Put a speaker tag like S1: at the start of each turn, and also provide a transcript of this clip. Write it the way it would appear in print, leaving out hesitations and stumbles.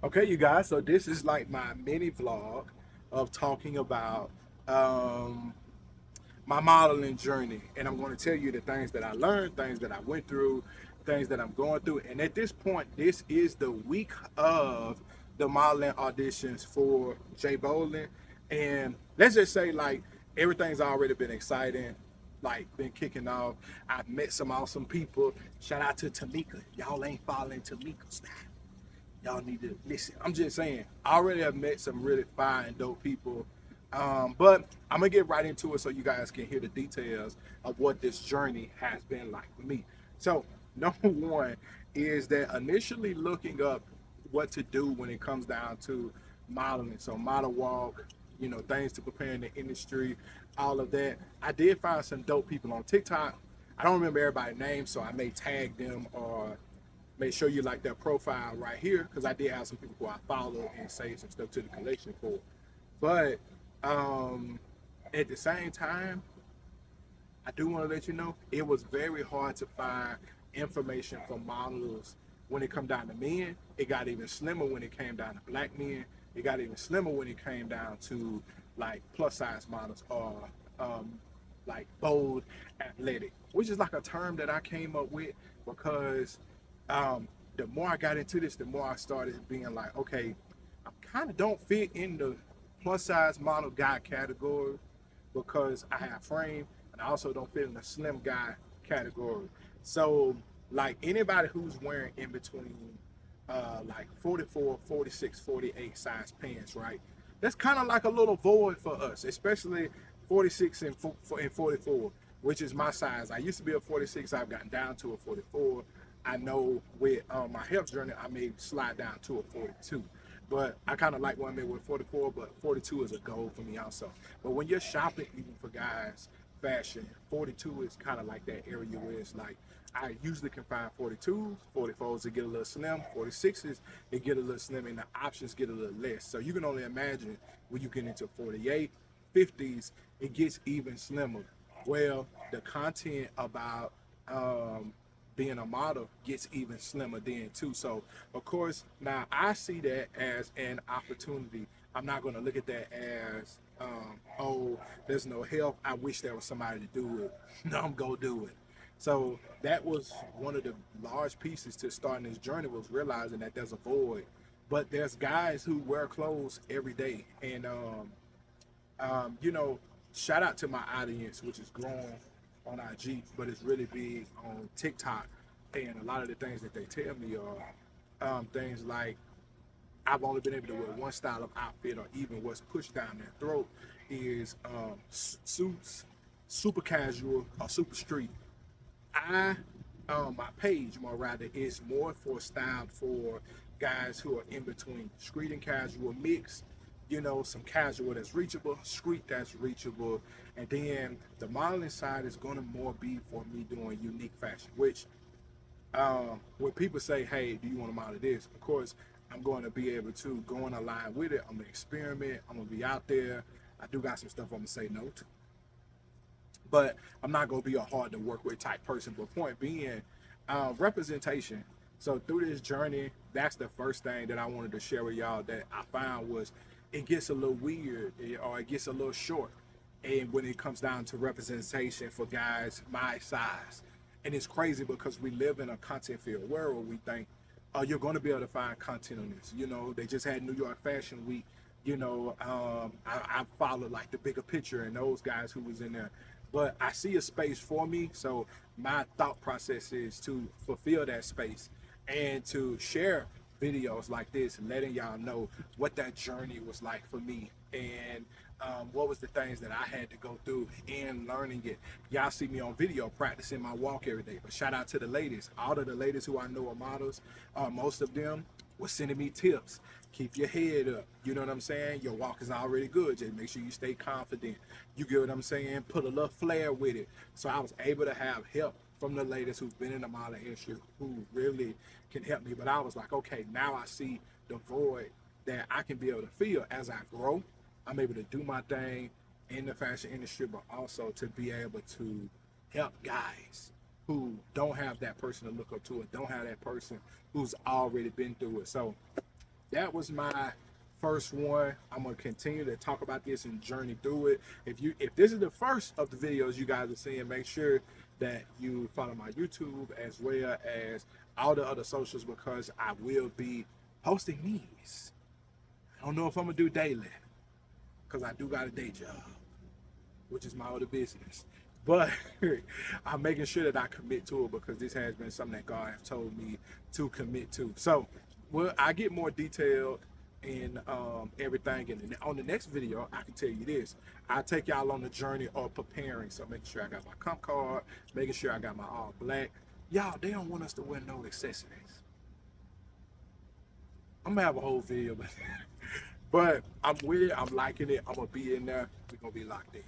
S1: Okay, you guys, so this is like my mini vlog of talking about um, my modeling journey. And I'm going to tell you the things that I learned, things that I went through, things that I'm going through. And at this point, this is the week of the modeling auditions for Jay Bowling. And let's just say, like, everything's already been exciting, like, been kicking off. I've met some awesome people. Shout out to Tamika. Y'all ain't following Tamika's style. Y'all need to listen. I'm just saying, I already have met some really fine, dope people. But I'm gonna get right into it so you guys can hear the details of what this journey has been like for me. So, number one is that initially looking up what to do when it comes down to modeling. So, model walk, things to prepare in the industry, all of that. I did find some dope people on TikTok. I don't remember everybody's name, so I may tag them or may show you like their profile right here because I did have some people who I follow and save some stuff to the collection for. But um, at the same time, I do want to let you know it was very hard to find information from models when it come down to men. It got even slimmer when it came down to black men. It got even slimmer when it came down to like plus size models or um, like bold athletic, which is like a term that I came up with because um, the more I got into this, the more I started being like, okay, I kind of don't fit in the plus size model guy category because I have frame and I also don't fit in the slim guy category. So like anybody who's wearing in between like 44, 46, 48 size pants, right? That's kind of like a little void for us, especially 46 and 44, which is my size. I used to be a 46. I've gotten down to a 44. I know with my health journey, I may slide down to a 42. But I kind of like when I'm in with 44, but 42 is a goal for me also. But when you're shopping, even for guys, fashion, 42 is kind of like that area where it's like, I usually can find 42s, 44s to get a little slim, 46s it get a little slim, and the options get a little less. So you can only imagine when you get into 48, 50s, it gets even slimmer. Well, the content about being a model gets even slimmer then too. So of course, now I see that as an opportunity. I'm not going to look at that as oh, there's no help. I wish there was somebody to do it. No, I'm gonna do it. So that was one of the large pieces to starting this journey, was realizing that there's a void. But there's guys who wear clothes every day, and you know, shout out to my audience, which is growing on IG, but it's really big on TikTok. And a lot of the things that they tell me are things like I've only been able to wear one style of outfit, or even what's pushed down their throat is suits, super casual or super street. I my page more rather is more for styled for guys who are in between street and casual mix, some casual that's reachable, street that's reachable, and then the modeling side is gonna more be for me doing unique fashion, which when people say, hey, do you want to model this? Of course, I'm going to be able to go in a line with it. I'm gonna experiment. I'm gonna be out there. I do got some stuff I'm gonna say no to, but I'm not gonna be a hard to work with type person. But point being, representation. So through this journey, that's the first thing that I wanted to share with y'all that I found was it gets a little weird, or it gets a little short. And when it comes down to representation for guys my size, and it's crazy because we live in a content filled world where we think, oh, you're going to be able to find content on this. They just had New York Fashion Week. I followed like the bigger picture and those guys who was in there, but I see a space for me. So my thought process is to fulfill that space and to share videos like this and letting y'all know what that journey was like for me, and what was the things that I had to go through in learning it. Y'all see me on video practicing my walk every day, but shout out to the ladies. All of the ladies who I know are models, most of them were sending me tips. Keep your head up. You know what I'm saying? Your walk is already good. Just make sure you stay confident. You get what I'm saying? Put a little flair with it. So I was able to have help from the ladies who've been in the modeling industry who really can help me. But I was like, okay, now I see the void that I can be able to feel as I grow. I'm able to do my thing in the fashion industry, but also to be able to help guys who don't have that person to look up to, or don't have that person who's already been through it. So that was my first one. I'm gonna continue to talk about this and journey through it. If this is the first of the videos you guys are seeing, make sure that you follow my YouTube as well as all the other socials, because I will be posting these. I don't know if I'm gonna do daily because I do got a day job, which is my other business. But I'm making sure that I commit to it because this has been something that God has told me to commit to. So, well, I get more detailed in everything. And on the next video, I can tell you this. I take y'all on the journey of preparing. So making sure I got my comp card, making sure I got my all black. Y'all, they don't want us to wear no accessories. I'm gonna have a whole video, but I'm with it. I'm liking it. I'm gonna be in there. We're gonna be locked in.